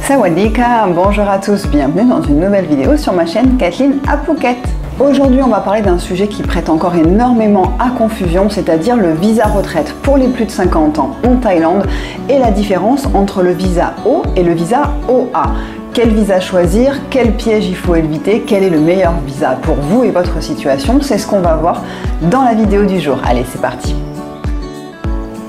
Sawadika, bonjour à tous, bienvenue dans une nouvelle vidéo sur ma chaîne Kathleen à Phuket. Aujourd'hui, on va parler d'un sujet qui prête encore énormément à confusion, c'est-à-dire le visa retraite pour les plus de 50 ans en Thaïlande et la différence entre le visa O et le visa OA. Quel visa choisir, quel piège il faut éviter, quel est le meilleur visa pour vous et votre situation, c'est ce qu'on va voir dans la vidéo du jour. Allez, c'est parti!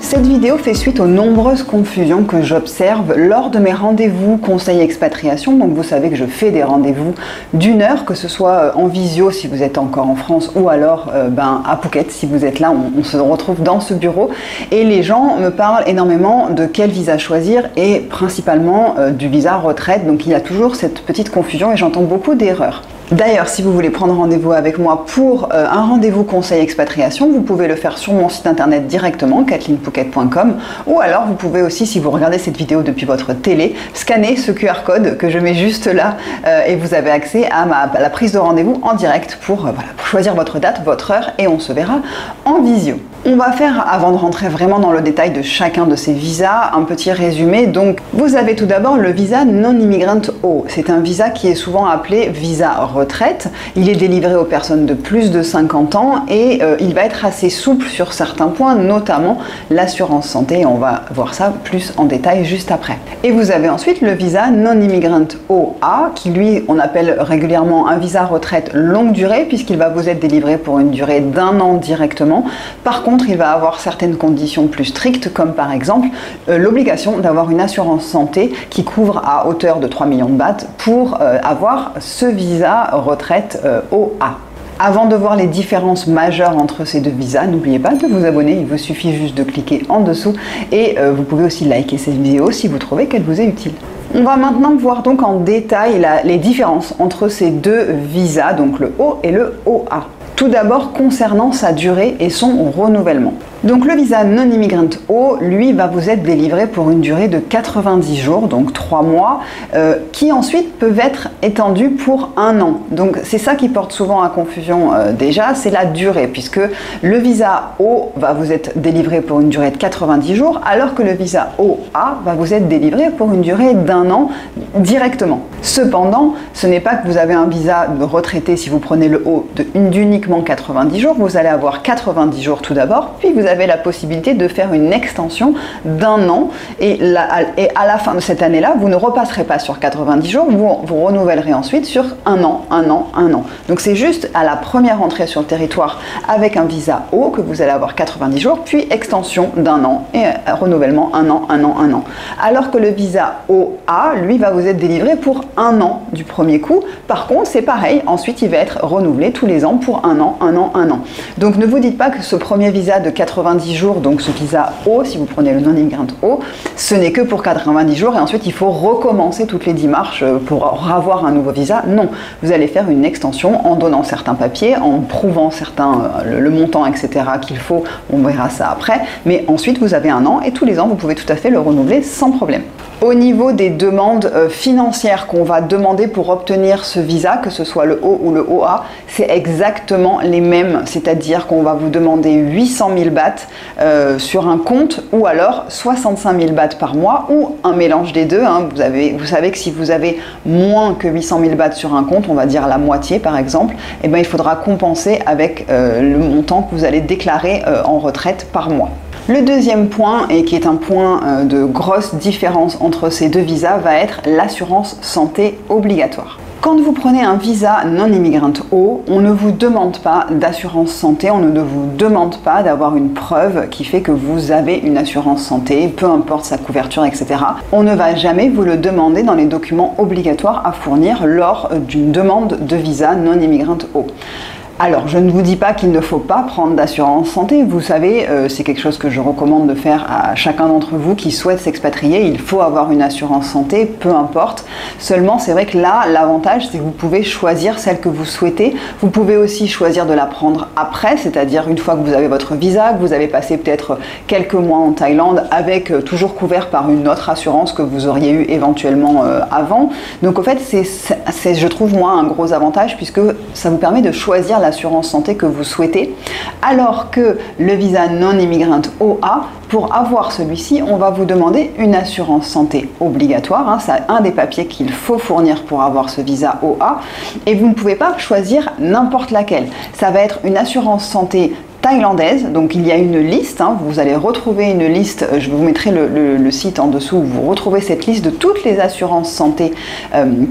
Cette vidéo fait suite aux nombreuses confusions que j'observe lors de mes rendez-vous conseil expatriation. Donc vous savez que je fais des rendez-vous d'une heure, que ce soit en visio si vous êtes encore en France ou alors à Phuket si vous êtes là, on se retrouve dans ce bureau. Et les gens me parlent énormément de quel visa choisir et principalement du visa retraite. Donc il y a toujours cette petite confusion et j'entends beaucoup d'erreurs. D'ailleurs, si vous voulez prendre rendez-vous avec moi pour un rendez-vous conseil expatriation, vous pouvez le faire sur mon site internet directement, kathleenphuket.com, ou alors vous pouvez aussi, si vous regardez cette vidéo depuis votre télé, scanner ce QR code que je mets juste là et vous avez accès à la prise de rendez-vous en direct pour choisir votre date, votre heure et on se verra en visio. On va faire, avant de rentrer vraiment dans le détail de chacun de ces visas, un petit résumé. Donc, vous avez tout d'abord le visa non-immigrant O. C'est un visa qui est souvent appelé visa retraite. Il est délivré aux personnes de plus de 50 ans et il va être assez souple sur certains points, notamment l'assurance santé. On va voir ça plus en détail juste après. Et vous avez ensuite le visa non-immigrant OA, qui lui, on appelle régulièrement un visa retraite longue durée, puisqu'il va vous être délivré pour une durée d'1 an directement. Par contre, il va avoir certaines conditions plus strictes, comme par exemple l'obligation d'avoir une assurance santé qui couvre à hauteur de 3 millions de bahts pour avoir ce visa retraite OA. Avant de voir les différences majeures entre ces deux visas, n'oubliez pas de vous abonner, il vous suffit juste de cliquer en dessous et vous pouvez aussi liker cette vidéo si vous trouvez qu'elle vous est utile. On va maintenant voir donc en détail les différences entre ces deux visas, donc le O et le OA. Tout d'abord concernant sa durée et son renouvellement. Donc le visa non-immigrant O, lui, va vous être délivré pour une durée de 90 jours, donc 3 mois, qui ensuite peuvent être étendus pour 1 an. Donc c'est ça qui porte souvent à confusion déjà, c'est la durée, puisque le visa O va vous être délivré pour une durée de 90 jours, alors que le visa OA va vous être délivré pour une durée d'1 an directement. Cependant, ce n'est pas que vous avez un visa de retraité si vous prenez le O d'uniquement 90 jours, vous allez avoir 90 jours tout d'abord, puis vous avez la possibilité de faire une extension d'1 an et à la fin de cette année-là, vous ne repasserez pas sur 90 jours, vous renouvellerez ensuite sur 1 an, 1 an, 1 an. Donc c'est juste à la première entrée sur le territoire avec un visa O que vous allez avoir 90 jours, puis extension d'1 an et renouvellement 1 an, 1 an, 1 an. Alors que le visa OA, lui, va vous être délivré pour 1 an du premier coup. Par contre, c'est pareil, ensuite il va être renouvelé tous les ans pour 1 an, 1 an, 1 an. Donc ne vous dites pas que ce premier visa de 90 jours, donc ce visa O, si vous prenez le non-immigrant O, ce n'est que pour 90 jours et ensuite il faut recommencer toutes les démarches pour avoir un nouveau visa. Non, vous allez faire une extension en donnant certains papiers, en prouvant le montant, etc. qu'il faut, on verra ça après, mais ensuite vous avez 1 an et tous les ans vous pouvez tout à fait le renouveler sans problème. Au niveau des demandes financières qu'on va demander pour obtenir ce visa, que ce soit le O ou le OA, c'est exactement les mêmes, c'est-à-dire qu'on va vous demander 800 000 bahts sur un compte ou alors 65 000 bahts par mois ou un mélange des deux. Hein. Vous savez que si vous avez moins que 800 000 bahts sur un compte, on va dire la moitié par exemple, eh bien, il faudra compenser avec le montant que vous allez déclarer en retraite par mois. Le deuxième point, et qui est un point de grosse différence entre ces deux visas, va être l'assurance santé obligatoire. Quand vous prenez un visa non-immigrant O, on ne vous demande pas d'assurance santé, on ne vous demande pas d'avoir une preuve qui fait que vous avez une assurance santé, peu importe sa couverture, etc. On ne va jamais vous le demander dans les documents obligatoires à fournir lors d'une demande de visa non-immigrant O. Alors, je ne vous dis pas qu'il ne faut pas prendre d'assurance santé. Vous savez, c'est quelque chose que je recommande de faire à chacun d'entre vous qui souhaite s'expatrier. Il faut avoir une assurance santé, peu importe. Seulement, c'est vrai que là, l'avantage, c'est que vous pouvez choisir celle que vous souhaitez. Vous pouvez aussi choisir de la prendre après, c'est-à-dire une fois que vous avez votre visa, que vous avez passé peut-être quelques mois en Thaïlande, avec toujours couvert par une autre assurance que vous auriez eu éventuellement avant. Donc, en fait, c'est, je trouve, moi, un gros avantage puisque ça vous permet de choisir la d'assurance santé que vous souhaitez, alors que le visa non-immigrant OA, pour avoir celui-ci, on va vous demander une assurance santé obligatoire, hein, c'est un des papiers qu'il faut fournir pour avoir ce visa OA, et vous ne pouvez pas choisir n'importe laquelle. Ça va être une assurance santé thaïlandaise, donc il y a une liste, hein, vous allez retrouver une liste, je vous mettrai le site en dessous où vous retrouvez cette liste de toutes les assurances santé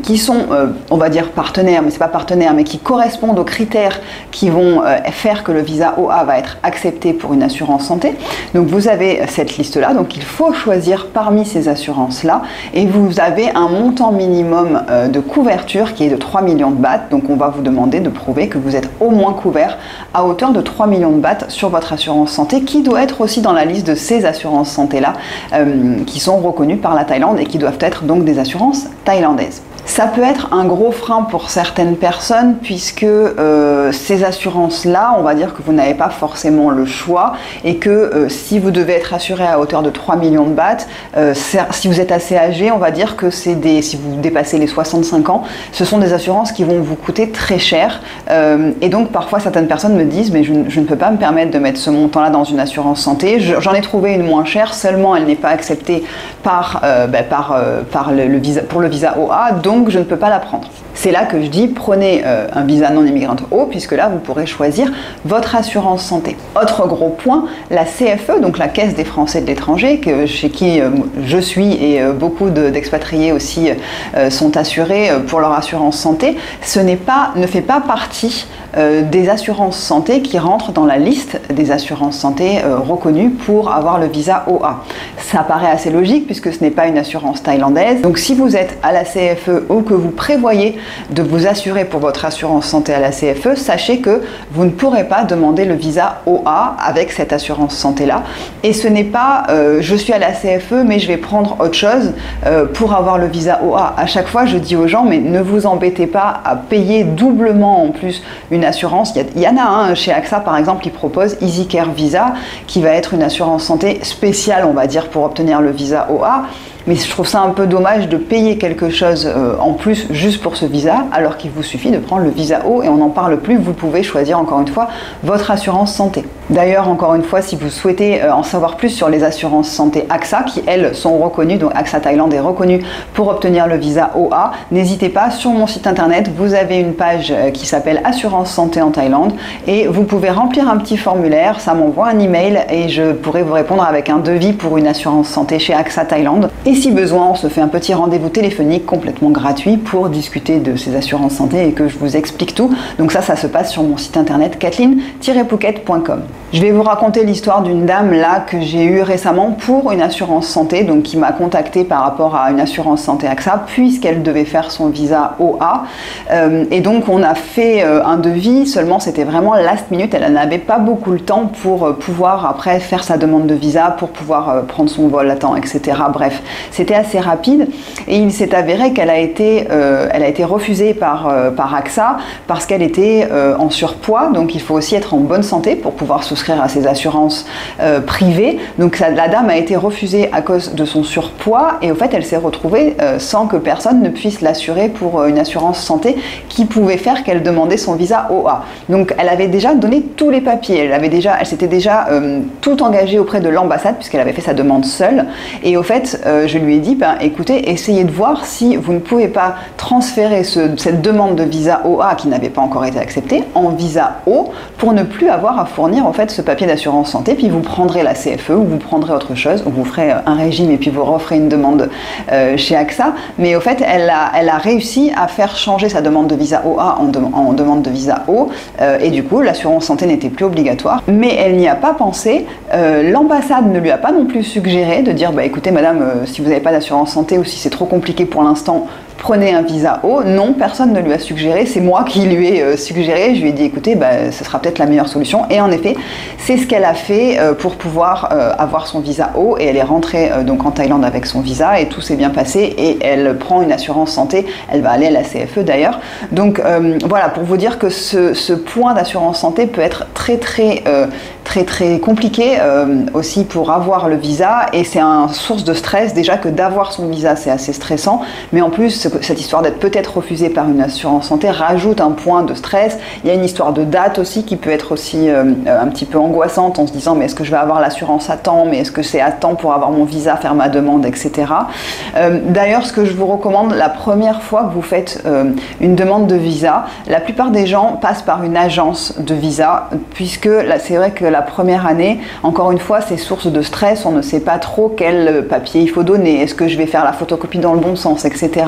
qui sont, on va dire partenaires, mais c'est pas partenaires, mais qui correspondent aux critères qui vont faire que le visa OA va être accepté pour une assurance santé. Donc vous avez cette liste-là, donc il faut choisir parmi ces assurances-là, et vous avez un montant minimum de couverture qui est de 3 millions de bahts, donc on va vous demander de prouver que vous êtes au moins couvert à hauteur de 3 millions de bahts sur votre assurance santé, qui doit être aussi dans la liste de ces assurances santé là qui sont reconnues par la Thaïlande et qui doivent être donc des assurances thaïlandaises. Ça peut être un gros frein pour certaines personnes puisque ces assurances-là, on va dire que vous n'avez pas forcément le choix et que si vous devez être assuré à hauteur de 3 millions de bahts, si vous êtes assez âgé, on va dire que si vous dépassez les 65 ans, ce sont des assurances qui vont vous coûter très cher. Et donc parfois certaines personnes me disent mais je ne peux pas me permettre de mettre ce montant-là dans une assurance santé. J'en ai trouvé une moins chère, seulement elle n'est pas acceptée pour le visa OA, donc je ne peux pas la prendre. C'est là que je dis prenez un visa non immigrant O, puisque là vous pourrez choisir votre assurance santé. Autre gros point, la CFE, donc la Caisse des Français de l'étranger, chez qui je suis et beaucoup d'expatriés aussi sont assurés pour leur assurance santé, ne fait pas partie des assurances santé qui rentrent dans la liste des assurances santé reconnues pour avoir le visa OA. Ça paraît assez logique puisque ce n'est pas une assurance thaïlandaise. Donc si vous êtes à la CFE ou que vous prévoyez de vous assurer pour votre assurance santé à la CFE, sachez que vous ne pourrez pas demander le visa OA avec cette assurance santé-là. Et ce n'est pas je suis à la CFE mais je vais prendre autre chose pour avoir le visa OA. À chaque fois, je dis aux gens, mais ne vous embêtez pas à payer doublement en plus une assurance. Il y en a un chez AXA par exemple qui propose EasyCare Visa, qui va être une assurance santé spéciale, on va dire, pour obtenir le visa OA. Mais je trouve ça un peu dommage de payer quelque chose en plus juste pour ce visa, alors qu'il vous suffit de prendre le visa O et on n'en parle plus. Vous pouvez choisir encore une fois votre assurance santé. D'ailleurs, encore une fois, si vous souhaitez en savoir plus sur les assurances santé AXA, qui elles sont reconnues, donc AXA Thaïlande est reconnue pour obtenir le visa OA, n'hésitez pas, sur mon site internet, vous avez une page qui s'appelle Assurance santé en Thaïlande et vous pouvez remplir un petit formulaire, ça m'envoie un email et je pourrai vous répondre avec un devis pour une assurance santé chez AXA Thaïlande. Et si besoin, on se fait un petit rendez-vous téléphonique complètement gratuit pour discuter de ces assurances santé et que je vous explique tout. Donc ça se passe sur mon site internet kathleen-phuket.com. Je vais vous raconter l'histoire d'une dame là que j'ai eue récemment pour une assurance santé, donc qui m'a contactée par rapport à une assurance santé AXA puisqu'elle devait faire son visa OA. Et donc on a fait un devis, seulement c'était vraiment last minute, elle n'avait pas beaucoup le temps pour pouvoir après faire sa demande de visa, pour pouvoir prendre son vol à temps, etc. Bref, c'était assez rapide et il s'est avéré qu'elle a été refusée par AXA parce qu'elle était en surpoids, donc il faut aussi être en bonne santé pour pouvoir souscrire à ces assurances privées. Donc la dame a été refusée à cause de son surpoids et au fait elle s'est retrouvée sans que personne ne puisse l'assurer pour une assurance santé qui pouvait faire qu'elle demandait son visa OA. Donc elle avait déjà donné tous les papiers, elle s'était déjà tout engagée auprès de l'ambassade puisqu'elle avait fait sa demande seule et au fait je lui ai dit écoutez, essayez de voir si vous ne pouvez pas transférer cette demande de visa OA qui n'avait pas encore été acceptée en visa O pour ne plus avoir à fournir en fait ce papier d'assurance santé, puis vous prendrez la CFE ou vous prendrez autre chose, ou vous ferez un régime et puis vous referez une demande chez AXA. Mais au fait, elle a réussi à faire changer sa demande de visa OA en demande de visa O et du coup l'assurance santé n'était plus obligatoire. Mais elle n'y a pas pensé, l'ambassade ne lui a pas non plus suggéré de dire écoutez madame, si vous n'avez pas d'assurance santé ou si c'est trop compliqué pour l'instant, prenez un visa O. Non, personne ne lui a suggéré, c'est moi qui lui ai suggéré. Je lui ai dit écoutez, ce sera peut-être la meilleure solution. Et en effet, c'est ce qu'elle a fait pour pouvoir avoir son visa O et elle est rentrée donc en Thaïlande avec son visa et tout s'est bien passé et elle prend une assurance santé. Elle va aller à la CFE d'ailleurs. Donc voilà, pour vous dire que ce point d'assurance santé peut être très très compliqué aussi pour avoir le visa, et c'est une source de stress déjà que d'avoir son visa, c'est assez stressant, mais en plus cette histoire d'être peut-être refusé par une assurance santé rajoute un point de stress. Il y a une histoire de date aussi qui peut être aussi un petit peu angoissante en se disant mais est-ce que je vais avoir l'assurance à temps, mais est-ce que c'est à temps pour avoir mon visa, faire ma demande, etc. D'ailleurs, ce que je vous recommande la première fois que vous faites une demande de visa, la plupart des gens passent par une agence de visa, puisque là c'est vrai que la première année, encore une fois, c'est source de stress, on ne sait pas trop quel papier il faut donner, est-ce que je vais faire la photocopie dans le bon sens, etc.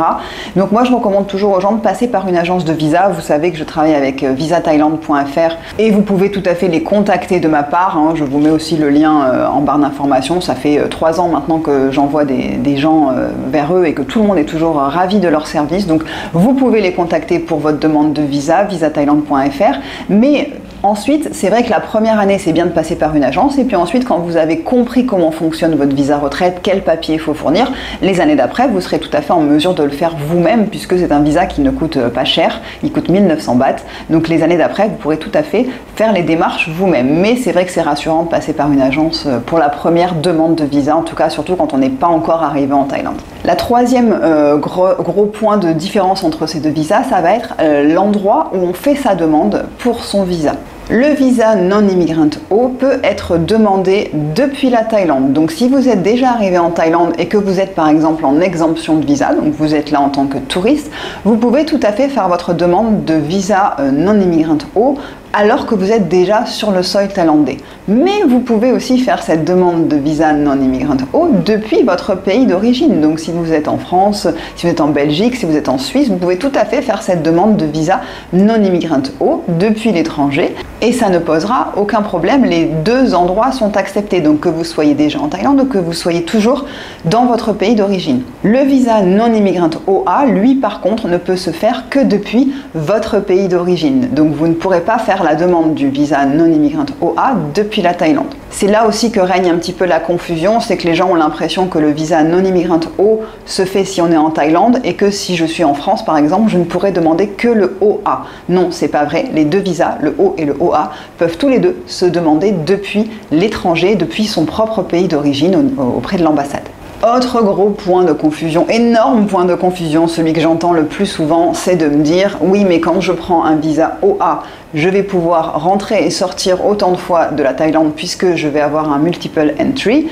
Donc moi je recommande toujours aux gens de passer par une agence de visa. Vous savez que je travaille avec visathaïlande.fr et vous pouvez tout à fait les contacter de ma part, hein. Je vous mets aussi le lien en barre d'informations. Ça fait 3 ans maintenant que j'envoie des gens vers eux et que tout le monde est toujours ravi de leur service, donc vous pouvez les contacter pour votre demande de visa, visathaïlande.fr. Mais ensuite, c'est vrai que la première année, c'est bien de passer par une agence, et puis ensuite, quand vous avez compris comment fonctionne votre visa retraite, quel papier il faut fournir, les années d'après, vous serez tout à fait en mesure de le faire vous-même, puisque c'est un visa qui ne coûte pas cher, il coûte 1900 bahts, donc les années d'après, vous pourrez tout à fait faire les démarches vous-même. Mais c'est vrai que c'est rassurant de passer par une agence pour la première demande de visa, en tout cas, surtout quand on n'est pas encore arrivé en Thaïlande. La troisième gros point de différence entre ces deux visas, ça va être l'endroit où on fait sa demande pour son visa. Le visa non-immigrant O peut être demandé depuis la Thaïlande. Donc si vous êtes déjà arrivé en Thaïlande et que vous êtes par exemple en exemption de visa, donc vous êtes là en tant que touriste, vous pouvez tout à fait faire votre demande de visa non-immigrant O alors que vous êtes déjà sur le sol thaïlandais. Mais vous pouvez aussi faire cette demande de visa non-immigrant O depuis votre pays d'origine. Donc si vous êtes en France, si vous êtes en Belgique, si vous êtes en Suisse, vous pouvez tout à fait faire cette demande de visa non-immigrant O depuis l'étranger et ça ne posera aucun problème. Les deux endroits sont acceptés, donc que vous soyez déjà en Thaïlande ou que vous soyez toujours dans votre pays d'origine. Le visa non-immigrant OA, lui par contre, ne peut se faire que depuis votre pays d'origine. Donc vous ne pourrez pas faire la demande du visa non-immigrant OA depuis la Thaïlande. C'est là aussi que règne un petit peu la confusion, c'est que les gens ont l'impression que le visa non-immigrant O se fait si on est en Thaïlande et que si je suis en France par exemple, je ne pourrais demander que le OA. Non, c'est pas vrai. Les deux visas, le O et le OA, peuvent tous les deux se demander depuis l'étranger, depuis son propre pays d'origine auprès de l'ambassade. Autre gros point de confusion, énorme point de confusion, celui que j'entends le plus souvent, c'est de me dire « Oui, mais quand je prends un visa OA, je vais pouvoir rentrer et sortir autant de fois de la Thaïlande puisque je vais avoir un multiple entry,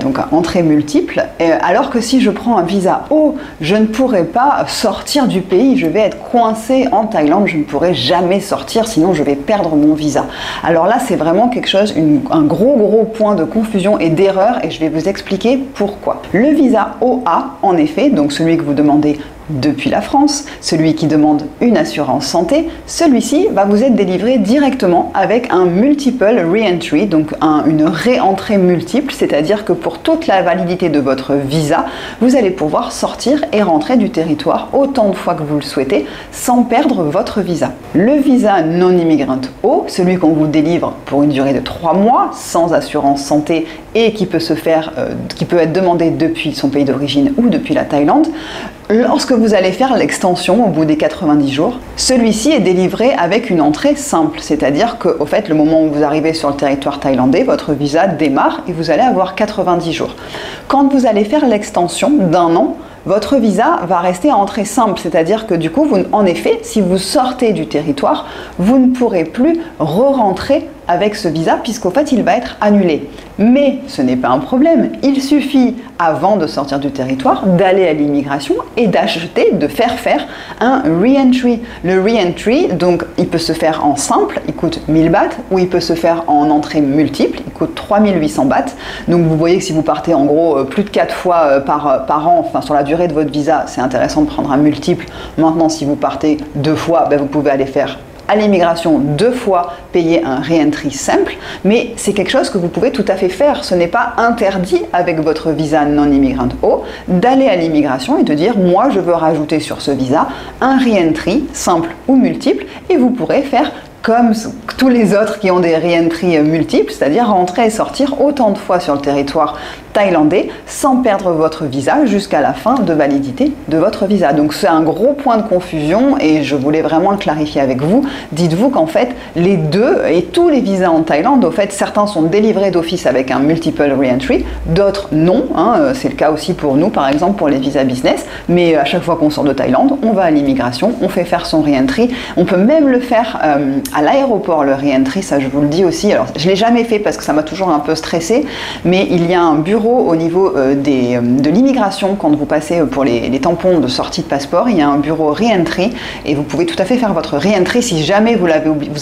donc un entrée multiple, alors que si je prends un visa O, je ne pourrai pas sortir du pays, je vais être coincé en Thaïlande, je ne pourrai jamais sortir, sinon je vais perdre mon visa. » Alors là, c'est vraiment quelque chose, un gros point de confusion et d'erreur, et je vais vous expliquer pourquoi. Le visa OA, en effet, donc celui que vous demandez depuis la France, celui qui demande une assurance santé, celui-ci va vous être délivré directement avec un multiple re-entry, donc une réentrée multiple, c'est-à-dire que pour toute la validité de votre visa, vous allez pouvoir sortir et rentrer du territoire autant de fois que vous le souhaitez sans perdre votre visa. Le visa non-immigrant O, celui qu'on vous délivre pour une durée de 3 mois sans assurance santé et qui peut être demandé depuis son pays d'origine ou depuis la Thaïlande, lorsque vous allez faire l'extension au bout des 90 jours, celui-ci est délivré avec une entrée simple, c'est-à-dire qu'au fait, le moment où vous arrivez sur le territoire thaïlandais, votre visa démarre et vous allez avoir 90 jours. Quand vous allez faire l'extension d'1 an, votre visa va rester à entrée simple, c'est-à-dire que du coup, en effet, si vous sortez du territoire, vous ne pourrez plus re-rentrer avec ce visa puisqu'au fait, il va être annulé. Mais ce n'est pas un problème, il suffit, avant de sortir du territoire, d'aller à l'immigration et de faire un re-entry. Le re-entry, donc, il peut se faire en simple, il coûte 1000 bahts, ou il peut se faire en entrée multiple, il coûte 3800 bahts. Donc vous voyez que si vous partez en gros plus de 4 fois par an, enfin sur la durée de votre visa, c'est intéressant de prendre un multiple. Maintenant, si vous partez 2 fois, vous pouvez aller faire à l'immigration 2 fois, payer un re-entry simple, mais c'est quelque chose que vous pouvez tout à fait faire. Ce n'est pas interdit avec votre visa non-immigrant O d'aller à l'immigration et de dire moi je veux rajouter sur ce visa un re-entry simple ou multiple et vous pourrez faire comme tous les autres qui ont des re-entry multiples, c'est-à-dire rentrer et sortir autant de fois sur le territoire thaïlandais sans perdre votre visa jusqu'à la fin de validité de votre visa. Donc c'est un gros point de confusion et je voulais vraiment le clarifier avec vous. Dites-vous qu'en fait les deux et tous les visas en Thaïlande, au fait certains sont délivrés d'office avec un multiple re-entry, d'autres non, hein, c'est le cas aussi pour nous par exemple pour les visas business, mais à chaque fois qu'on sort de Thaïlande, on va à l'immigration, on fait faire son re-entry, on peut même le faire à l'aéroport le re-entry, ça je vous le dis aussi. Alors je l'ai jamais fait parce que ça m'a toujours un peu stressé, mais il y a un bureau au niveau de l'immigration quand vous passez pour les tampons de sortie de passeport, il y a un bureau re-entry et vous pouvez tout à fait faire votre re-entry si jamais vous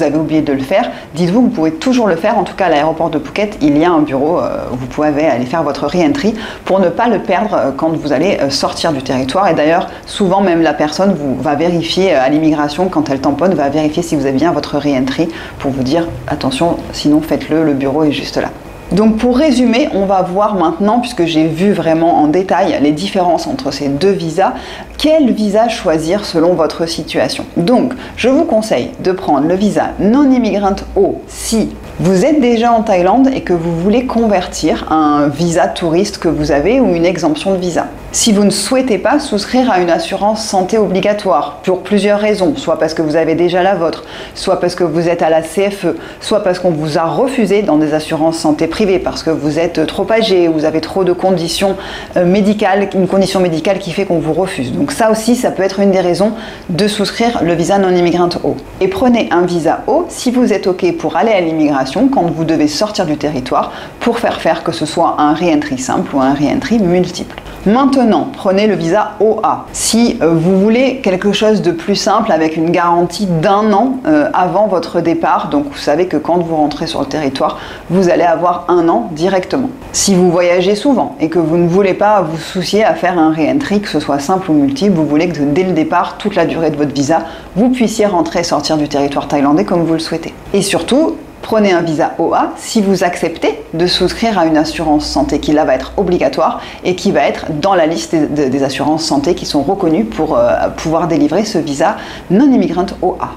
avez oublié de le faire. Dites-vous que vous pouvez toujours le faire, en tout cas à l'aéroport de Phuket, il y a un bureau où vous pouvez aller faire votre re-entry pour ne pas le perdre quand vous allez sortir du territoire. Et d'ailleurs, souvent même la personne va vérifier à l'immigration quand elle tamponne, va vérifier si vous avez bien votre re-entry pour vous dire attention, sinon faites-le, le bureau est juste là. Donc pour résumer, on va voir maintenant, puisque j'ai vu vraiment en détail les différences entre ces deux visas, quel visa choisir selon votre situation. Donc je vous conseille de prendre le visa non-immigrant O si vous êtes déjà en Thaïlande et que vous voulez convertir un visa touriste que vous avez ou une exemption de visa. Si vous ne souhaitez pas souscrire à une assurance santé obligatoire, pour plusieurs raisons, soit parce que vous avez déjà la vôtre, soit parce que vous êtes à la CFE, soit parce qu'on vous a refusé dans des assurances santé privées, parce que vous êtes trop âgé, vous avez trop de conditions médicales, une condition médicale qui fait qu'on vous refuse. Donc ça aussi, ça peut être une des raisons de souscrire le visa non-immigrant O. Et prenez un visa O si vous êtes OK pour aller à l'immigration quand vous devez sortir du territoire pour faire que ce soit un re-entry simple ou un re-entry multiple. Maintenant, prenez le visa OA. Si vous voulez quelque chose de plus simple avec une garantie d'1 an avant votre départ, donc vous savez que quand vous rentrez sur le territoire, vous allez avoir 1 an directement. Si vous voyagez souvent et que vous ne voulez pas vous soucier à faire un re-entry, que ce soit simple ou multiple, vous voulez que dès le départ, toute la durée de votre visa, vous puissiez rentrer et sortir du territoire thaïlandais comme vous le souhaitez. Et surtout, prenez un visa OA si vous acceptez de souscrire à une assurance santé qui là va être obligatoire et qui va être dans la liste des assurances santé qui sont reconnues pour pouvoir délivrer ce visa non-immigrant OA.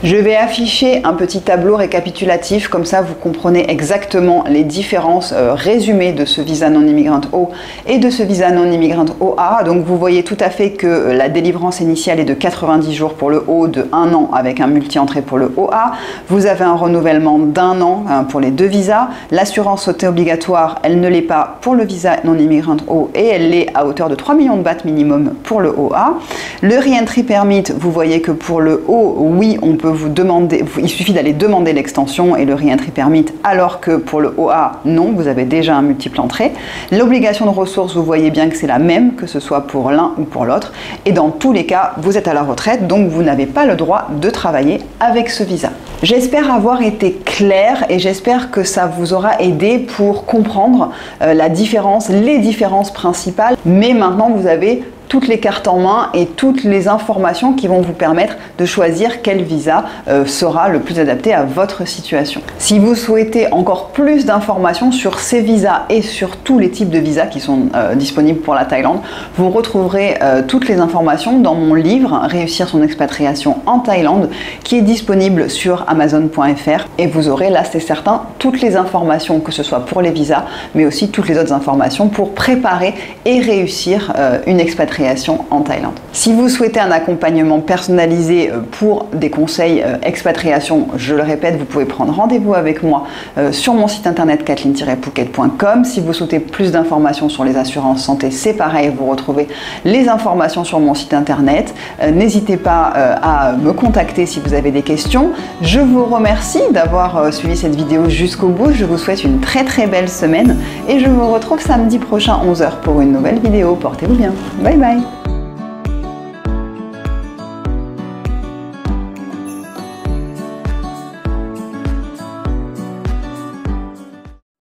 Je vais afficher un petit tableau récapitulatif, comme ça vous comprenez exactement les différences résumées de ce visa non-immigrant O et de ce visa non-immigrant OA. Donc vous voyez tout à fait que la délivrance initiale est de 90 jours pour le O, de 1 an avec un multi-entrée pour le OA. Vous avez un renouvellement d'1 an pour les deux visas. L'assurance santé obligatoire, elle ne l'est pas pour le visa non-immigrant O et elle l'est à hauteur de 3 millions de bahts minimum pour le OA. Le re-entry permit, vous voyez que pour le O, oui, on peut vous demander, il suffit d'aller demander l'extension et le re-entry permit, alors que pour le OA, non, vous avez déjà un multiple entrée. L'obligation de ressources, vous voyez bien que c'est la même, que ce soit pour l'un ou pour l'autre. Et dans tous les cas, vous êtes à la retraite, donc vous n'avez pas le droit de travailler avec ce visa. J'espère avoir été claire et j'espère que ça vous aura aidé pour comprendre la différence, les différences principales. Mais maintenant, vous avez toutes les cartes en main et toutes les informations qui vont vous permettre de choisir quel visa sera le plus adapté à votre situation. Si vous souhaitez encore plus d'informations sur ces visas et sur tous les types de visas qui sont disponibles pour la Thaïlande, vous retrouverez toutes les informations dans mon livre « Réussir son expatriation en Thaïlande » qui est disponible sur Amazon.fr et vous aurez là, c'est certain, toutes les informations, que ce soit pour les visas, mais aussi toutes les autres informations pour préparer et réussir une expatriation en Thaïlande. Si vous souhaitez un accompagnement personnalisé pour des conseils expatriation, je le répète, vous pouvez prendre rendez-vous avec moi sur mon site internet kathleen-phuket.com. Si vous souhaitez plus d'informations sur les assurances santé, c'est pareil, vous retrouvez les informations sur mon site internet. N'hésitez pas à me contacter si vous avez des questions. Je vous remercie d'avoir suivi cette vidéo jusqu'au bout. Je vous souhaite une très belle semaine et je vous retrouve samedi prochain 11h pour une nouvelle vidéo. Portez-vous bien. Bye bye.